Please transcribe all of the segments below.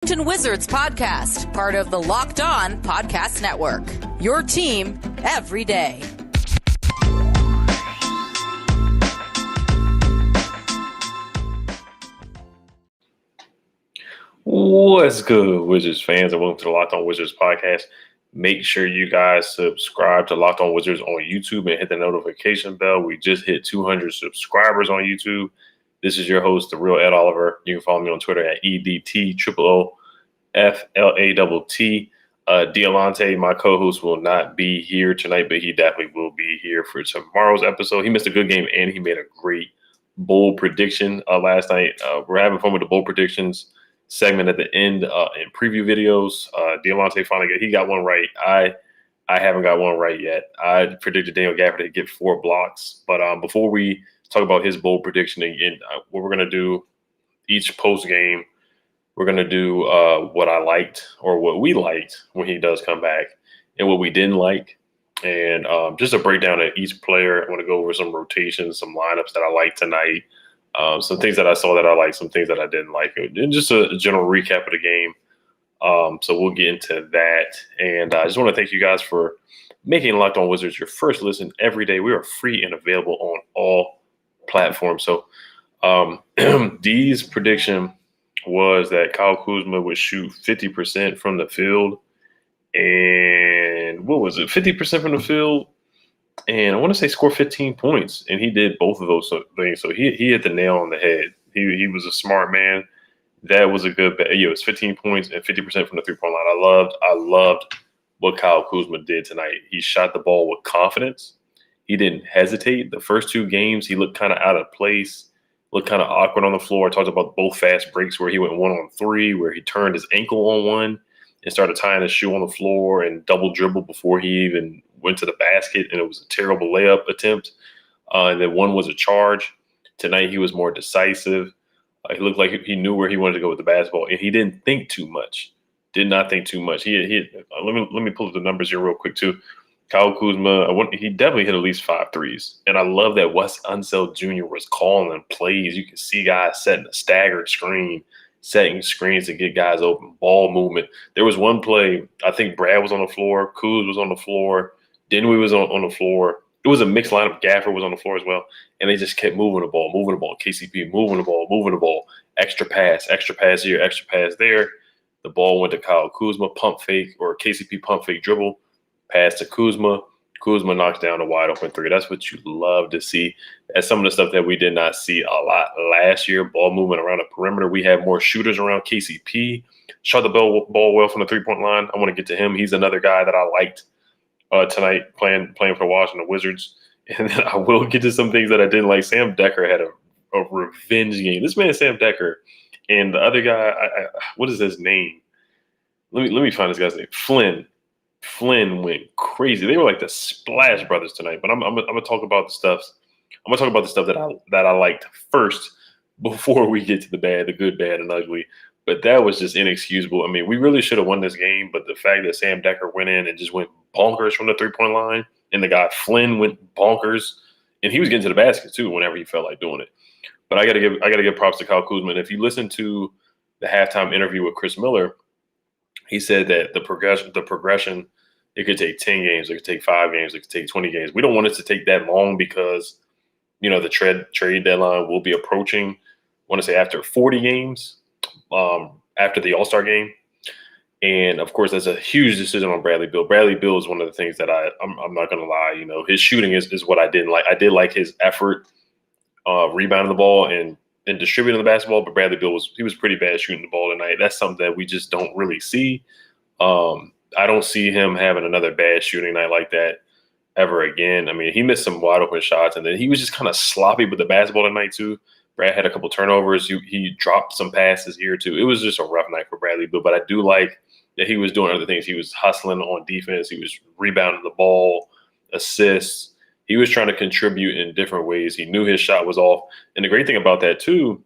Wizards podcast, part of the Locked On Podcast Network. Your team every day. What's good, Wizards fans, and welcome to the Locked On Wizards podcast. Make sure you guys subscribe to Locked On Wizards on YouTube and hit the notification bell. We just hit 200 subscribers on YouTube. This is your host, the real Ed Oliver. You can follow me on Twitter at EDTOOOFLATT. Diamante, my co-host, will not be here tonight, but he definitely will be here for tomorrow's episode. He missed a good game, and he made a great bold prediction last night. We're having fun with the bold predictions segment at the end in preview videos. Diamante he got one right. I haven't got one right yet. I predicted Daniel Gafford to get 4 blocks. But before we talk about his bold prediction again, what we're going to do each post game, we're going to do what I liked or what we liked when he does come back and what we didn't like. And just a breakdown of each player. I want to go over some rotations, some lineups that I liked tonight, some things that I saw that I liked, some things that I didn't like, and just a general recap of the game. So we'll get into that. And I just want to thank you guys for making Locked On Wizards your first listen every day. We are free and available on all platforms. So D's prediction was that Kyle Kuzma would shoot 50% from the field. And what was it? 50% from the field. And I want to say score 15 points. And he did both of those things. So he hit the nail on the head. He was a smart man. That was a good bet. Yeah, it was 15 points and 50% from the three-point line. I loved what Kyle Kuzma did tonight. He shot the ball with confidence. He didn't hesitate. The first 2 games, he looked kind of out of place. Looked kind of awkward on the floor. I talked about both fast breaks where he went 1-on-3, where he turned his ankle on one and started tying his shoe on the floor and double dribble before he even went to the basket. And it was a terrible layup attempt. And then one was a charge. Tonight he was more decisive. He looked like he knew where he wanted to go with the basketball, and he didn't think too much. Did not think too much. Let me pull up the numbers here real quick too. Kyle Kuzma, he definitely hit at least 5 threes. And I love that Wes Unseld Jr. was calling plays. You can see guys setting a staggered screen, setting screens to get guys open, ball movement. There was one play, I think Brad was on the floor, Kuz was on the floor, Dinwiddie was on the floor. It was a mixed lineup. Gafford was on the floor as well. And they just kept moving the ball. KCP moving the ball. Extra pass here, extra pass there. The ball went to Kyle Kuzma, pump fake, or KCP pump fake dribble. Pass to Kuzma. Kuzma knocks down a wide open 3. That's what you love to see. That's some of the stuff that we did not see a lot last year. Ball movement around the perimeter. We had more shooters around. KCP shot the ball well from the 3-point line. I want to get to him. He's another guy that I liked tonight playing for the Washington Wizards. And then I will get to some things that I didn't like. Sam Decker had a revenge game. This man, Sam Decker, and the other guy, what is his name? Let me find this guy's name. Flynn went crazy. They were like the Splash Brothers tonight. But I'm gonna talk about the stuff. I'm gonna talk about the stuff that I liked first before we get to the bad, the good, bad, and ugly. But that was just inexcusable. I mean, we really should have won this game. But the fact that Sam Decker went in and just went bonkers from the 3-point line, and the guy Flynn went bonkers, and he was getting to the basket too whenever he felt like doing it. But I gotta give props to Kyle Kuzma. And if you listen to the halftime interview with Chris Miller, he said that the progression, it could take 10 games, it could take 5 games, it could take 20 games. We don't want it to take that long because, the trade deadline will be approaching, I want to say after 40 games, after the All-Star game. And, of course, that's a huge decision on Bradley Beal. Bradley Beal is one of the things that I'm not going to lie, his shooting is what I didn't like. I did like his effort rebounding the ball and distributing the basketball, but Bradley Beal was pretty bad shooting the ball tonight. That's something that we just don't really see. I don't see him having another bad shooting night like that ever again. I mean, he missed some wide open shots, and then he was just kind of sloppy with the basketball tonight too. Brad had a couple turnovers. He dropped some passes here too. It was just a rough night for Bradley Beal, but I do like that he was doing other things. He was hustling on defense. He was rebounding the ball, assists. He was trying to contribute in different ways. He knew his shot was off. And the great thing about that too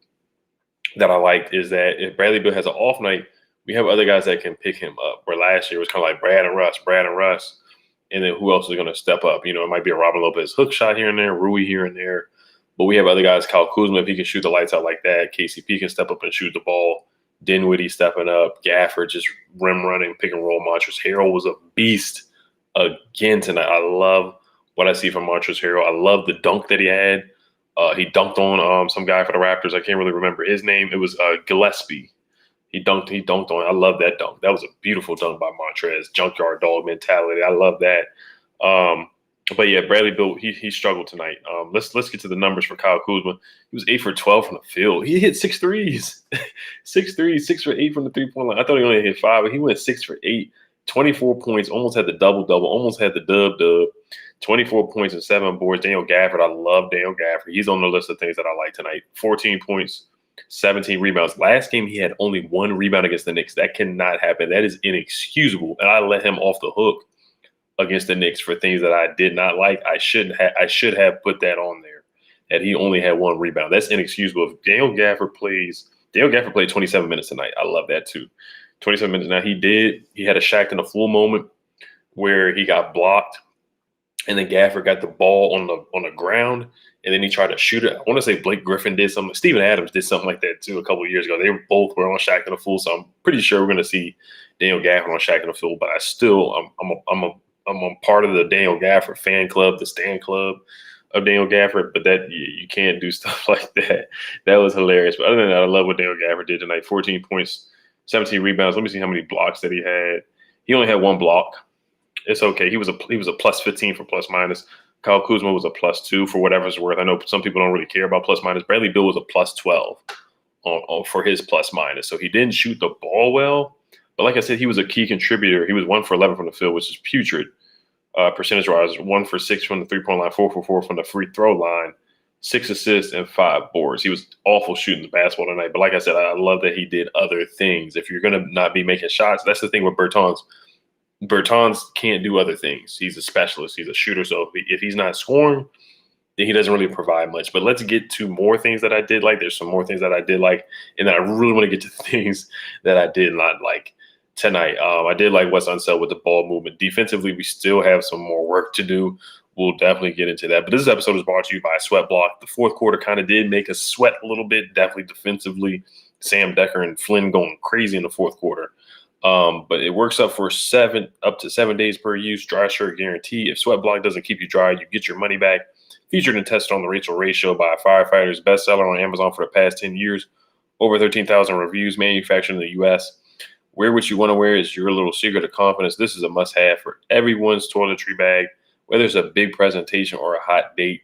that I liked is that if Bradley Beal has an off night, we have other guys that can pick him up. Where last year it was kind of like Brad and Russ. And then who else is going to step up? It might be a Robin Lopez hook shot here and there, Rui here and there. But we have other guys, Kyle Kuzma, if he can shoot the lights out like that. KCP can step up and shoot the ball. Dinwiddie stepping up, Gafford just rim running, pick and roll. Montrezl Harrell was a beast again tonight. I love what I see from Montrezl Harrell. I love the dunk that he had. He dunked on some guy for the Raptors. I can't really remember his name. It was Gillespie. He dunked on. I love that dunk. That was a beautiful dunk by Montrez. Junkyard dog mentality. I love that. But yeah, Bradley Beal, he struggled tonight. Let's get to the numbers for Kyle Kuzma. He was 8 for 12 from the field. He hit 6 threes. 6 threes, 6 for 8 from the 3-point line. I thought he only hit 5, but he went 6 for 8. 24 points, almost had the double-double, almost had the dub-dub. 24 points and 7 boards. Daniel Gafford, I love Daniel Gafford. He's on the list of things that I like tonight. 14 points, 17 rebounds. Last game, he had only 1 rebound against the Knicks. That cannot happen. That is inexcusable. And I let him off the hook against the Knicks for things that I did not like. I should have put that on there, that he only had 1 rebound. That's inexcusable. If Daniel Gafford played 27 minutes tonight. I love that too. 27 minutes. Now he had a Shaq in the full moment where he got blocked, and then Gafford got the ball on the ground, and then he tried to shoot it. I want to say Blake Griffin did something. Steven Adams did something like that too a couple of years ago. They both were on Shaq in the full, so I'm pretty sure we're going to see Daniel Gafford on Shaq in the full. But I'm a part of the Daniel Gafford fan club, the Stan Club of Daniel Gafford, but that you can't do stuff like that. That was hilarious. But other than that, I love what Daniel Gafford did tonight. 14 points, 17 rebounds. Let me see how many blocks that he had. He only had 1 block. It's okay. He was a plus 15 for plus minus. Kyle Kuzma was a plus 2 for whatever it's worth. I know some people don't really care about plus minus. Bradley Beal was a plus 12 for his plus minus. So he didn't shoot the ball well. But like I said, he was a key contributor. He was 1 for 11 from the field, which is putrid percentage-wise. 1 for 6 from the 3-point line, 4 for 4 from the free throw line, 6 assists and 5 boards. He was awful shooting the basketball tonight. But like I said, I love that he did other things. If you're going to not be making shots, that's the thing with Bertans. Bertans can't do other things. He's a specialist. He's a shooter. So if he's not scoring, then he doesn't really provide much. But let's get to more things that I did like. There's some more things that I did like, and then I really want to get to things that I did not like tonight. I did like what's unsaid with the ball movement. Defensively, we still have some more work to do. We'll definitely get into that. But this episode is brought to you by Sweat Block. The fourth quarter kind of did make us sweat a little bit, definitely defensively. Sam Decker and Flynn going crazy in the fourth quarter. But it works up to 7 days per use. Dry shirt guarantee. If Sweat Block doesn't keep you dry, you get your money back. Featured and tested on the Rachel Ray Show by Firefighters. Bestseller on Amazon for the past 10 years. Over 13,000 reviews. Manufactured in the U.S. Wear what you want to wear is your little secret of confidence. This is a must-have for everyone's toiletry bag. Whether it's a big presentation or a hot date,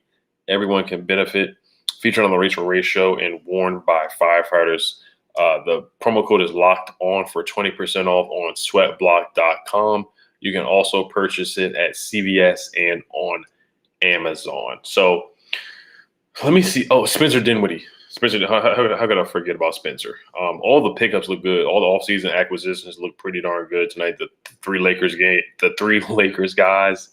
everyone can benefit. Featured on the Rachel Ray Show and worn by firefighters. The promo code is locked on for 20% off on sweatblock.com. You can also purchase it at CVS and on Amazon. So let me see. Oh, Spencer Dinwiddie. Spencer, how could I forget about Spencer? All the pickups look good. All the offseason acquisitions look pretty darn good tonight. The three Lakers guys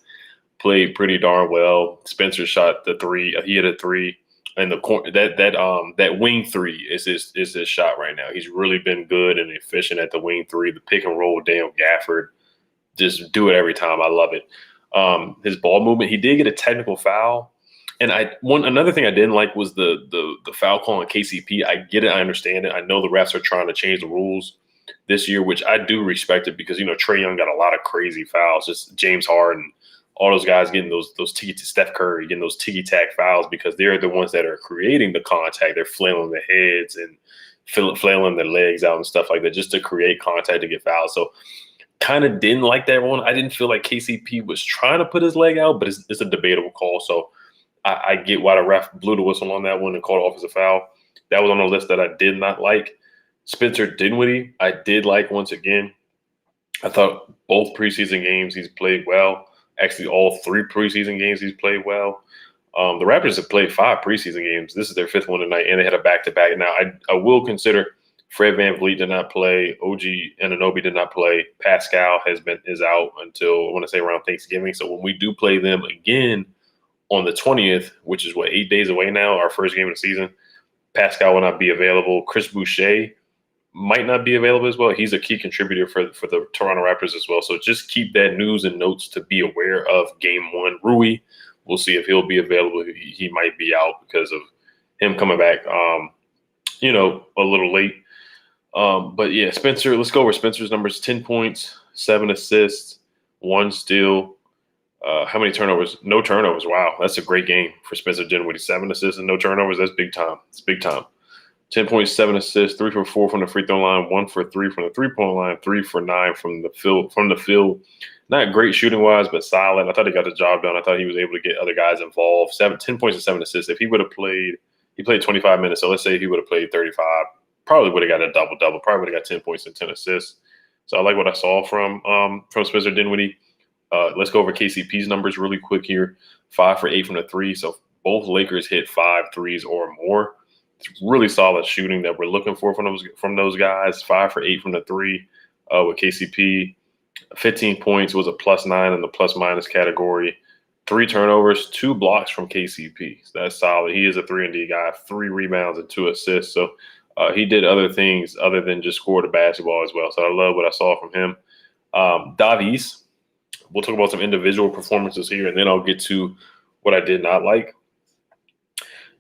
played pretty darn well. Spencer shot the 3. He hit a 3. And the corner that wing 3 is his shot right now. He's really been good and efficient at the wing 3. The pick and roll with Daniel Gafford, just do it every time. I love it. His ball movement. He did get a technical foul, and another thing I didn't like was the foul call on KCP. I get it. I understand it. I know the refs are trying to change the rules this year, which I do respect it because Trae Young got a lot of crazy fouls. Just James Harden. All those guys getting those Steph Curry getting those ticky-tack fouls because they're the ones that are creating the contact. They're flailing their heads and flailing their legs out and stuff like that just to create contact to get fouled. So kind of didn't like that one. I didn't feel like KCP was trying to put his leg out, but it's a debatable call. So I get why the ref blew the whistle on that one and called it off as a foul. That was on the list that I did not like. Spencer Dinwiddie, I did like once again. I thought both preseason games he's played well. Actually, all 3 preseason games he's played well. The Raptors have played 5 preseason games. This is their 5th one tonight, and they had a back-to-back. Now, I will consider Fred VanVleet did not play. OG Anunoby did not play. Pascal is out until, I want to say, around Thanksgiving. So when we do play them again on the 20th, which is, 8 days away now, our first game of the season, Pascal will not be available. Chris Boucher might not be available as well. He's a key contributor for the Toronto Raptors as well. So just keep that news and notes to be aware of game 1. Rui, we'll see if he'll be available. He might be out because of him coming back, a little late. But yeah, Spencer, let's go over Spencer's numbers: 10 points, 7 assists, 1 steal. How many turnovers? No turnovers. Wow, that's a great game for Spencer Dinwiddie. 7 assists and no turnovers. That's big time. It's big time. 10 points, 7 assists, 3 for 4 from the free throw line, 1 for 3 from the 3-point line, 3 for 9 from the field. Not great shooting wise, but solid. I thought he got the job done. I thought he was able to get other guys involved. 10 points and 7 assists. If he would have played, he played 25 minutes. So let's say he would have played 35, probably would have got a double-double. Probably would have got 10 points and 10 assists. So I like what I saw from Spencer Dinwiddie. Let's go over KCP's numbers really quick here. 5 for 8 from the 3. So both Lakers hit 5 threes or more. It's really solid shooting that we're looking for from those guys. 5 for 8 from the 3 with KCP. 15 points, was a +9 in the plus-minus category. 3 turnovers, 2 blocks from KCP. So that's solid. He is a 3-and-D guy. 3 rebounds and 2 assists. So he did other things other than just score the basketball as well. So I love what I saw from him. Davies, we'll talk about some individual performances here, and then I'll get to what I did not like.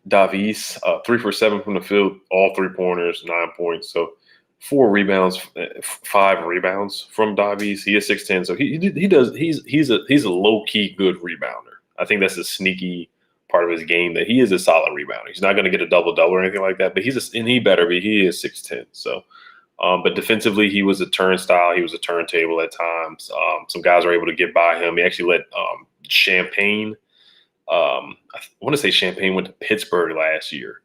Davies, 3 for 7 from the field, all 3-pointers, 9 points. So 4 rebounds, 5 rebounds from Davies. He is 6'10", so he's a low-key good rebounder. I think that's a sneaky part of his game, that he is a solid rebounder. He's not going to get a double-double or anything like that, but he better be. He is 6'10". So, but defensively, he was a turnstile. He was a turntable at times. Some guys were able to get by him. He actually let Champagne. I want to say Champagne went to Pittsburgh last year,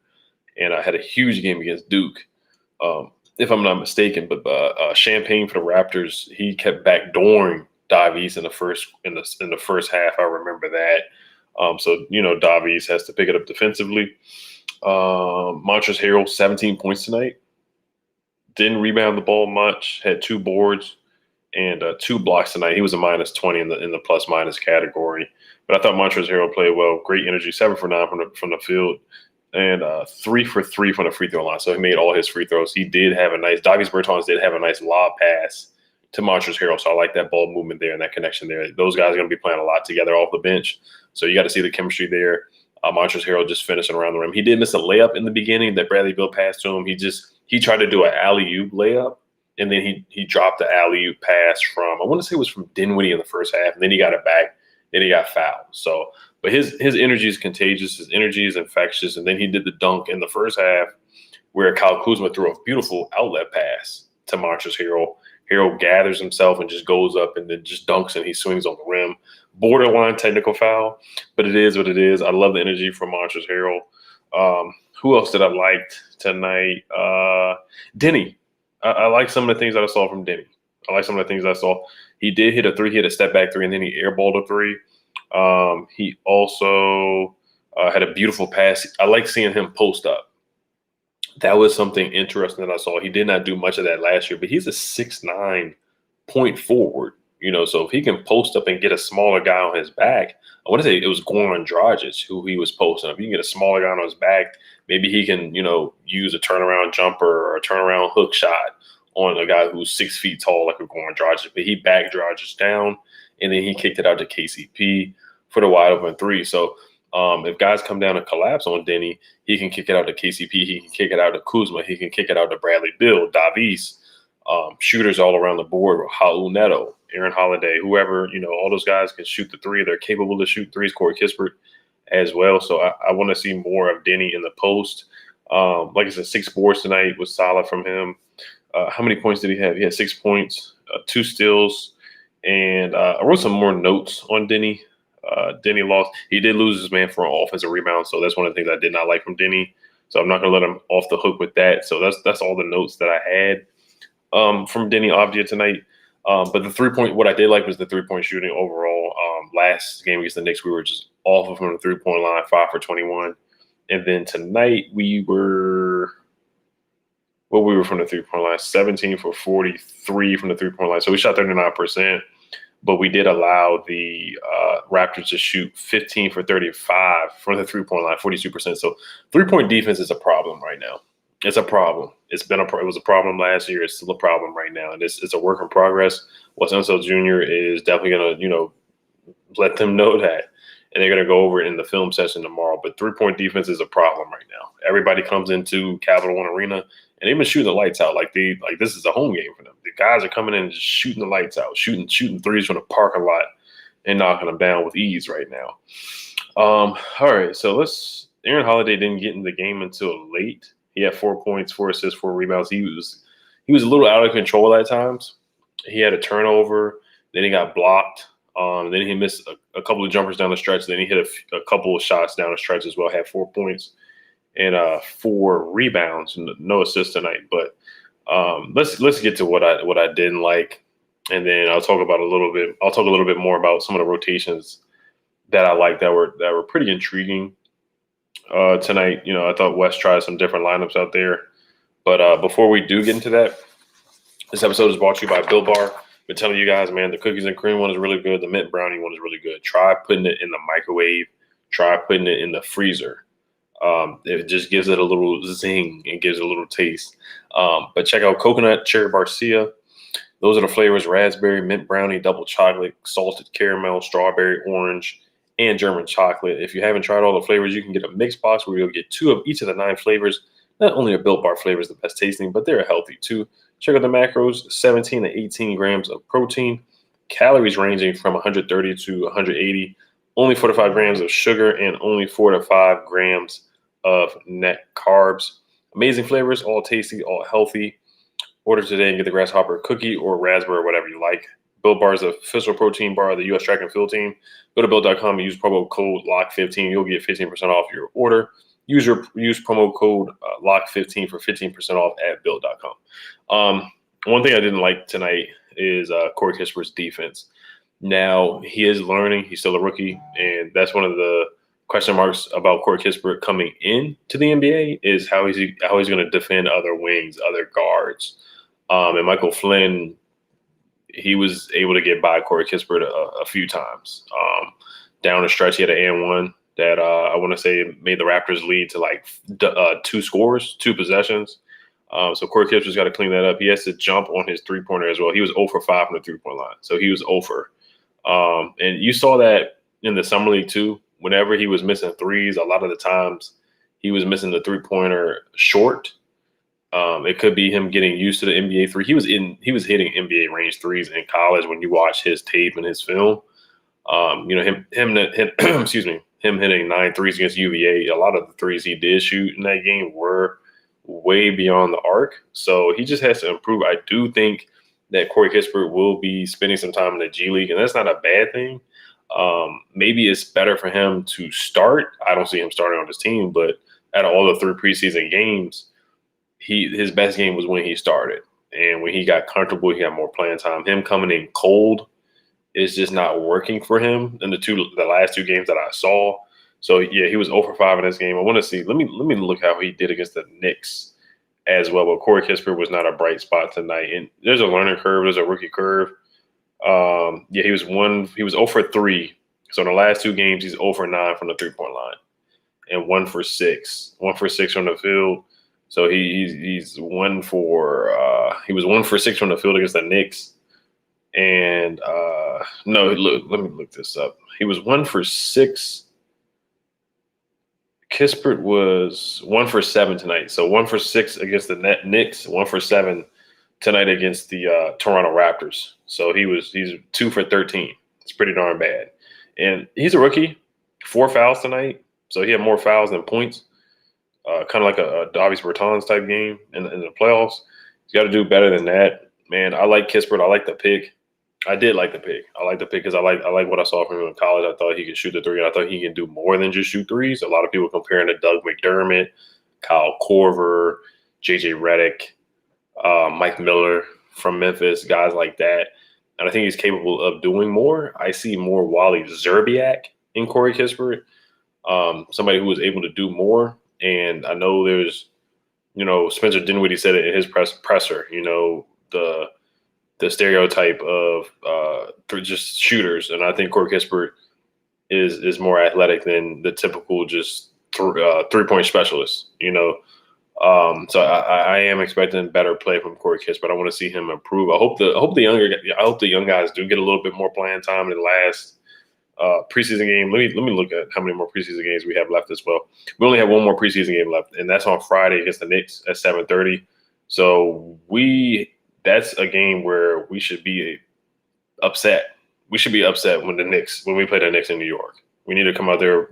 and I had a huge game against Duke, if I'm not mistaken. But Champagne for the Raptors, he kept backdooring Davies in the first half. I remember that. So Davies has to pick it up defensively. Montrezl Harrell, 17 points tonight. Didn't rebound the ball much. Had 2 boards and 2 blocks tonight. He was a -20 in the plus-minus category. But I thought Montrezl Harrell played well. Great energy. 7 for 9 from the field, and 3 for 3 from the free throw line. So he made all his free throws. He did have Davies Bertans did have a nice lob pass to Montrezl Harrell. So I like that ball movement there and that connection there. Those guys are going to be playing a lot together off the bench. So you got to see the chemistry there. Montrezl Harrell just finishing around the rim. He did miss a layup in the beginning that Bradley Beal passed to him. He tried to do an alley-oop layup, and then he dropped the alley-oop pass from, I want to say it was from Dinwiddie in the first half, and then he got it back. Then he got fouled. So, but his energy is contagious. His energy is infectious. And then he did the dunk in the first half where Kyle Kuzma threw a beautiful outlet pass to Montrezl Harrell. Harrell gathers himself and just goes up and then just dunks, and he swings on the rim. Borderline technical foul, but it is what it is. I love the energy from Montrezl Harrell. Who else did I like tonight? Denny. I like some of the things that I saw from Denny. He did hit a 3. He hit a step-back 3, and then he airballed a 3. He also had a beautiful pass. I like seeing him post up. That was something interesting that I saw. He did not do much of that last year, but he's a 6'9" point forward. So if he can post up and get a smaller guy on his back, I want to say it was Goran Dragic who he was posting up. If you can get a smaller guy on his back, maybe he can, use a turnaround jumper or a turnaround hook shot on a guy who's 6 feet tall like a Goran Dragic. But he backed Dragic down, and then he kicked it out to KCP for the wide open 3. So if guys come down and collapse on Denny, he can kick it out to KCP. He can kick it out to Kuzma. He can kick it out to Bradley Beal, Davies. Shooters all around the board, Raul Neto, Aaron Holiday, whoever, all those guys can shoot the 3. They're capable to shoot 3s. Corey Kispert as well. So I want to see more of Denny in the post. Like I said, 6 boards tonight was solid from him. How many points did he have? He had 6 points, 2 steals, and I wrote some more notes on Denny. Denny lost. He did lose his man for an offensive rebound, so that's one of the things I did not like from Denny. So I'm not going to let him off the hook with that. So that's all the notes that I had from Denny Avdija tonight. But the 3-point, what I did like was the 3-point shooting overall. Last game against the Knicks, we were just awful from the 3-point line, 5 for 21. And then tonight we were from the 3-point line, 17 for 43 from the 3-point line. So we shot 39%, but we did allow the Raptors to shoot 15 for 35 from the 3-point line, 42%. So 3-point defense is a problem right now. It's a problem. It was a problem last year. It's still a problem right now. And it's a work in progress. Wes Unseld Jr. is definitely going to, let them know that. and they're going to go over it in the film session tomorrow. But 3-point defense is a problem right now. Everybody comes into Capital One Arena, and they've been shooting the lights out like this is a home game for them. The guys are coming in and just shooting the lights out, shooting threes from the parking lot and knocking them down with ease right now. All right, so Aaron Holiday didn't get in the game until late. He had 4 points, 4 assists, 4 rebounds. He was a little out of control at times. He had a turnover, then he got blocked. Then he missed a couple of jumpers down the stretch. Then he hit a couple of shots down the stretch as well. Had 4 points and 4 rebounds. No assists tonight. But let's get to what I didn't like, and then I'll talk a little bit more about some of the rotations that I like that were pretty intriguing tonight. I thought West tried some different lineups out there. But before we do get into that, this episode is brought to you by Built Bar. Been telling you guys, man, the cookies and cream one is really good. The mint brownie one is really good. Try putting it in the microwave. Try putting it in the freezer. It just gives it a little zing and gives it a little taste. But check out coconut, cherry barcia. Those are the flavors: raspberry, mint brownie, double chocolate, salted caramel, strawberry, orange, and German chocolate. If you haven't tried all the flavors, you can get a mix box where you'll get 2 of each of the 9 flavors. Not only are Built Bar flavors the best tasting, but they're healthy too. Check out the macros: 17 to 18 grams of protein, calories ranging from 130 to 180, only 4 to 5 grams of sugar, and only 4 to 5 grams of net carbs. Amazing flavors, all tasty, all healthy. Order today and get the grasshopper cookie or raspberry, or whatever you like. Built Bar is the official protein bar of the U.S. track and field team. Go to Built.com and use promo code LOCK15. You'll get 15% off your order. Use promo code LOCK15 for 15% off at Built.com. One thing I didn't like tonight is Corey Kispert's defense. Now, he is learning. He's still a rookie, and that's one of the question marks about Corey Kispert coming into the NBA is how he's going to defend other wings, other guards. And Michael Flynn, he was able to get by Corey Kispert a few times. Down the stretch, he had an and-one that I want to say made the Raptors lead to like 2 scores, 2 possessions. So Corey Kispert's got to clean that up. He has to jump on his three-pointer as well. He was 0 for 5 from the three-point line. So he was 0 for. And you saw that in the Summer League too. Whenever he was missing threes, a lot of the times he was missing the three-pointer short. It could be him getting used to the NBA three. He was hitting NBA range threes in college when you watch his tape and his film. Him hitting 9 threes against UVA, a lot of the threes he did shoot in that game were way beyond the arc. So he just has to improve. I do think that Corey Kispert will be spending some time in the G League, and that's not a bad thing. Maybe it's better for him to start. I don't see him starting on this team, but out of all the 3 preseason games, his best game was when he started. And when he got comfortable, he got more playing time. Him coming in cold is just not working for him in the last 2 games that I saw. So yeah, he was 0 for 5 in this game. I want to see. Let me look how he did against the Knicks as well. But Corey Kispert was not a bright spot tonight. And there's a learning curve. There's a rookie curve. He was 0 for 3. So in the last 2 games, he's 0 for 9 from the 3-point line, and 1 for 6. 1 for 6 from the field. So he's 1 for he was 1 for 6 from the field against the Knicks. And let me look this up. He was 1 for 6. Kispert was 1 for 7 tonight. So 1 for 6 against the Knicks, 1 for 7 tonight against the Toronto Raptors. So he's 2 for 13. It's pretty darn bad. And he's a rookie. 4 fouls tonight. So he had more fouls than points. Kind of like a Davis Bertans type game in the playoffs. He's got to do better than that. Man, I like Kispert. I like the pick. I did like the pick. I like the pick because I like what I saw from him in college. I thought he could shoot the 3. I thought he can do more than just shoot threes. A lot of people comparing to Doug McDermott, Kyle Korver, JJ Redick, Mike Miller from Memphis, guys like that. And I think he's capable of doing more. I see more Wally Szczerbiak in Corey Kispert, somebody who was able to do more. And I know there's, Spencer Dinwiddie said it in his presser, the stereotype of just shooters. And I think Corey Kispert is more athletic than the typical just 3-point specialist, So I am expecting better play from Corey Kispert. I want to see him improve. I hope the young guys do get a little bit more playing time in the last preseason game. Let me look at how many more preseason games we have left as well. We only have one more preseason game left, and that's on Friday against the Knicks at 7:30. So that's a game where we should be upset. We should be upset when we play the Knicks in New York. We need to come out there,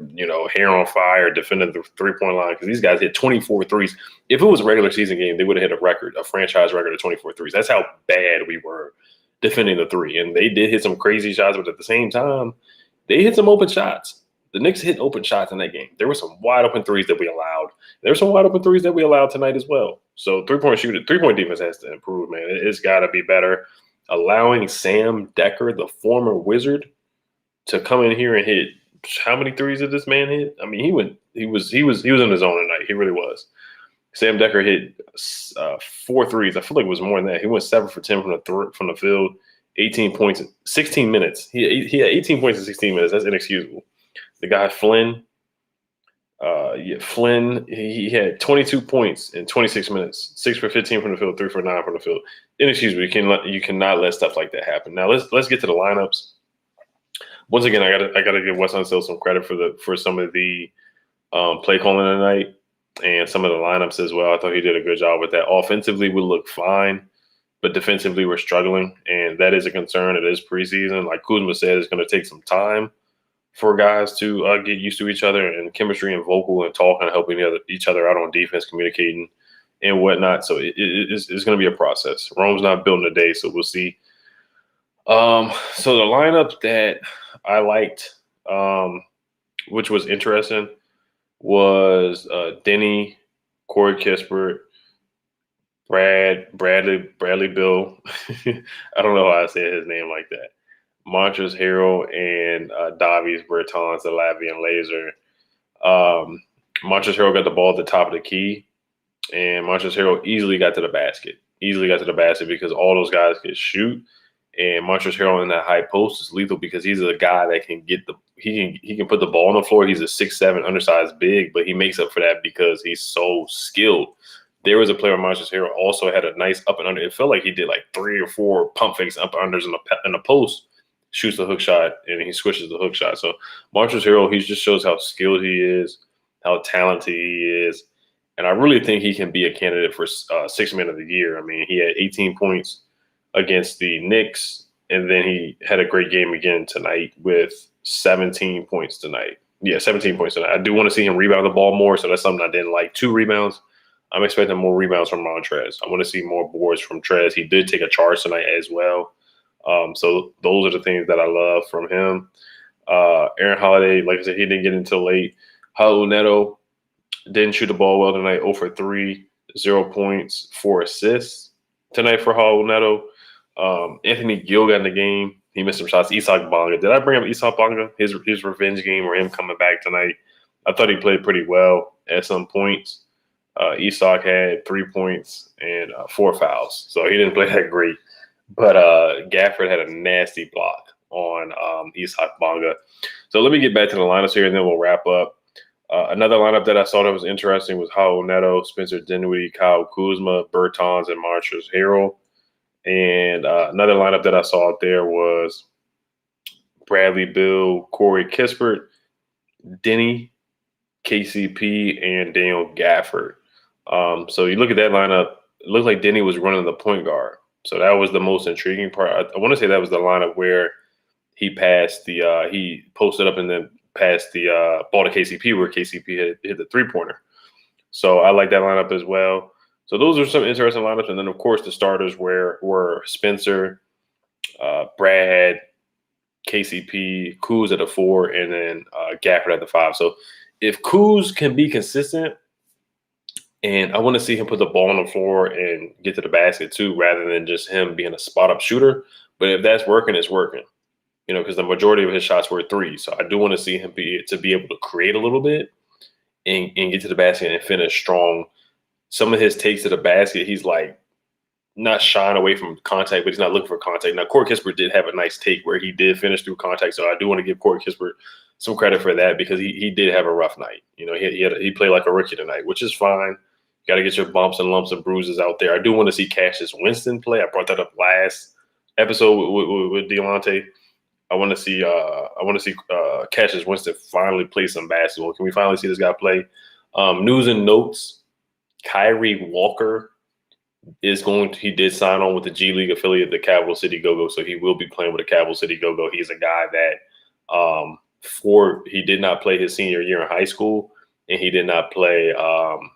hair on fire, defending the 3-point line, because these guys hit 24 threes. If it was a regular season game, they would have hit a franchise record of 24 threes. That's how bad we were defending the three. And they did hit some crazy shots, but at the same time, they hit some open shots. The Knicks hit open shots in that game. There were some wide open threes that we allowed. There were some wide open threes that we allowed tonight as well. So 3-point defense has to improve, man. It's got to be better. Allowing Sam Decker, the former Wizard, to come in here and hit how many threes did this man hit? I mean, he was in his zone tonight. He really was. Sam Decker hit 4 threes. I feel like it was more than that. He went 7 for 10 from the field, 18 points in 16 minutes. He had 18 points in 16 minutes. That's inexcusable. The guy Flynn, he had 22 points in 26 minutes, 6 for 15 from the field, 3 for 9 from the field. Inexcusable. You cannot let stuff like that happen. Now let's get to the lineups. Once again, I gotta give Wes Unseld some credit for some of the play calling tonight and some of the lineups as well. I thought he did a good job with that. Offensively, we look fine, but defensively, we're struggling, and that is a concern. It is preseason. Like Kuzma said, it's going to take some time for guys to get used to each other and chemistry and vocal and talking and helping each other out on defense, communicating and whatnot. So it's going to be a process. Rome's not built in a day, so we'll see. So the lineup that I liked, which was interesting, was Denny, Corey Kispert, Bradley Bill. I don't know how I say his name like that. Montrezl Harrell and Davies Bertans, the Lavian Laser. Montrezl Harrell got the ball at the top of the key, and Montrezl Harrell easily got to the basket. Because all those guys can shoot. And Montrezl Harrell in that high post is lethal because he's a guy that can he can put the ball on the floor. He's a 6'7", undersized big, but he makes up for that because he's so skilled. There was a player, Montrezl Harrell, also had a nice up and under. It felt like he did like 3 or 4 pump fakes up and unders in the post, shoots the hook shot, and he swishes the hook shot. So Montrezl Harrell, he just shows how skilled he is, how talented he is. And I really think he can be a candidate for 6th man of the year. I mean, he had 18 points against the Knicks, and then he had a great game again tonight with 17 points tonight. Yeah, 17 points tonight. I do want to see him rebound the ball more, so that's something I didn't like. 2 rebounds. I'm expecting more rebounds from Montrez. I want to see more boards from Trez. He did take a charge tonight as well. So those are the things that I love from him. Aaron Holiday, like I said, he didn't get until late. Raul Neto didn't shoot the ball well tonight, 0 for 3, 0 points, 4 assists tonight for Raul Neto. Anthony Gill got in the game. He missed some shots. Isak Bonga. Did I bring up Isak Bonga? His revenge game or him coming back tonight? I thought he played pretty well at some points. Isak had 3 points and 4 fouls. So he didn't play that great. But Gafford had a nasty block on Isak Bonga. So let me get back to the lineups here, and then we'll wrap up. Another lineup that I saw that was interesting was Raul Neto, Spencer Dinwiddie, Kyle Kuzma, Bertans, and Montrezl Harrell. And another lineup that I saw out there was Bradley Bill, Corey Kispert, Denny, KCP, and Daniel Gafford. So you look at that lineup, it looked like Denny was running the point guard. So that was the most intriguing part. I want to say that was the lineup where he passed he posted up and then passed the ball to KCP, where KCP had hit the 3-pointer. So I like that lineup as well. So those are some interesting lineups. And then, of course, the starters were Spencer, Brad, KCP, Kuz at the 4, and then Gafford at the 5. So if Kuz can be consistent, and I want to see him put the ball on the floor and get to the basket too, rather than just him being a spot-up shooter. But if that's working, it's working. Because the majority of his shots were 3. So I do want to see him be able to create a little bit and get to the basket and finish strong. Some of his takes to the basket, he's like not shying away from contact, but he's not looking for contact. Now, Corey Kispert did have a nice take where he did finish through contact. So I do want to give Corey Kispert some credit for that because he did have a rough night. He played like a rookie tonight, which is fine. You got to get your bumps and lumps and bruises out there. I do want to see Cassius Winston play. I brought that up last episode with Delonte. I want to see Cassius Winston finally play some basketball. Can we finally see this guy play? News and notes: Kyrie Walker he did sign on with the G League affiliate, the Capital City Go-Go, so he will be playing with the Capital City Go-Go. He's a guy that he did not play his senior year in high school, and he did not play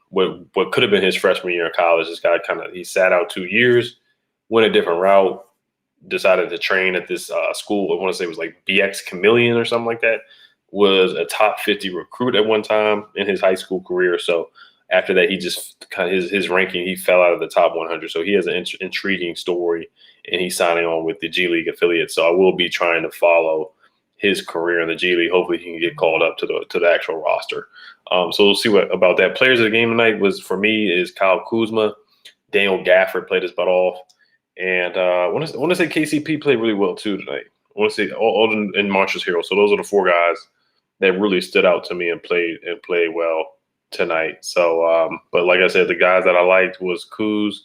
what could have been his freshman year in college. This guy he sat out 2 years, went a different route, decided to train at this school. I want to say it was like BX Chameleon or something like that. Was a top 50 recruit at one time in his high school career. So after that, he just his ranking, he fell out of the top 100. So he has an intriguing story, and he's signing on with the G League affiliate. So I will be trying to follow his career in the G League. Hopefully, he can get called up to the actual roster. So we'll see what about that. Players of the game tonight for me is Kyle Kuzma, Daniel Gafford played his butt off, and I want to say KCP played really well too tonight. I want to say Alden and Montrezl Harrell. So those are the four guys that really stood out to me and played well tonight. So, but like I said, the guys that I liked was Kuz,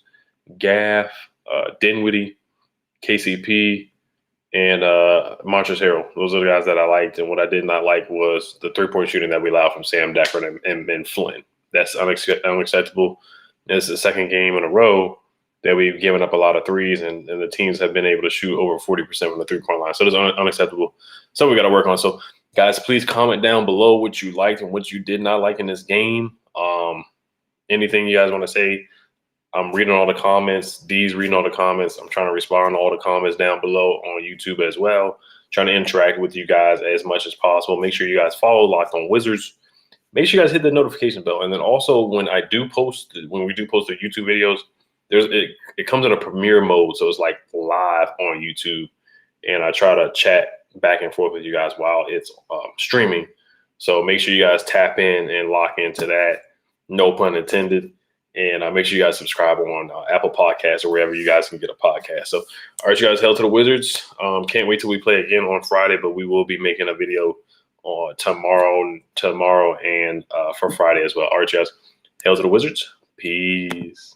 Gaff, Dinwiddie, KCP, and Montrezl Harrell. Those are the guys that I liked. And what I did not like was the 3-point shooting that we allowed from Sam Deckard and Flynn. That's unacceptable. It's the second game in a row that we've given up a lot of threes, and the teams have been able to shoot over 40% from the three-point line. So it's unacceptable. Something we got to work on. So, guys, please comment down below what you liked and what you did not like in this game. Anything you guys want to say, I'm reading all the comments. D's reading all the comments. I'm trying to respond to all the comments down below on YouTube as well. Trying to interact with you guys as much as possible. Make sure you guys follow Locked On Wizards. Make sure you guys hit the notification bell. And then also when we do post the YouTube videos, it comes in a premiere mode. So it's like live on YouTube. And I try to chat back and forth with you guys while it's streaming. So make sure you guys tap in and lock into that. No pun intended. And make sure you guys subscribe on Apple Podcasts or wherever you guys can get a podcast. So, all right, you guys, hail to the Wizards. Can't wait till we play again on Friday, but we will be making a video tomorrow and for Friday as well. All right, you guys, hail to the Wizards. Peace.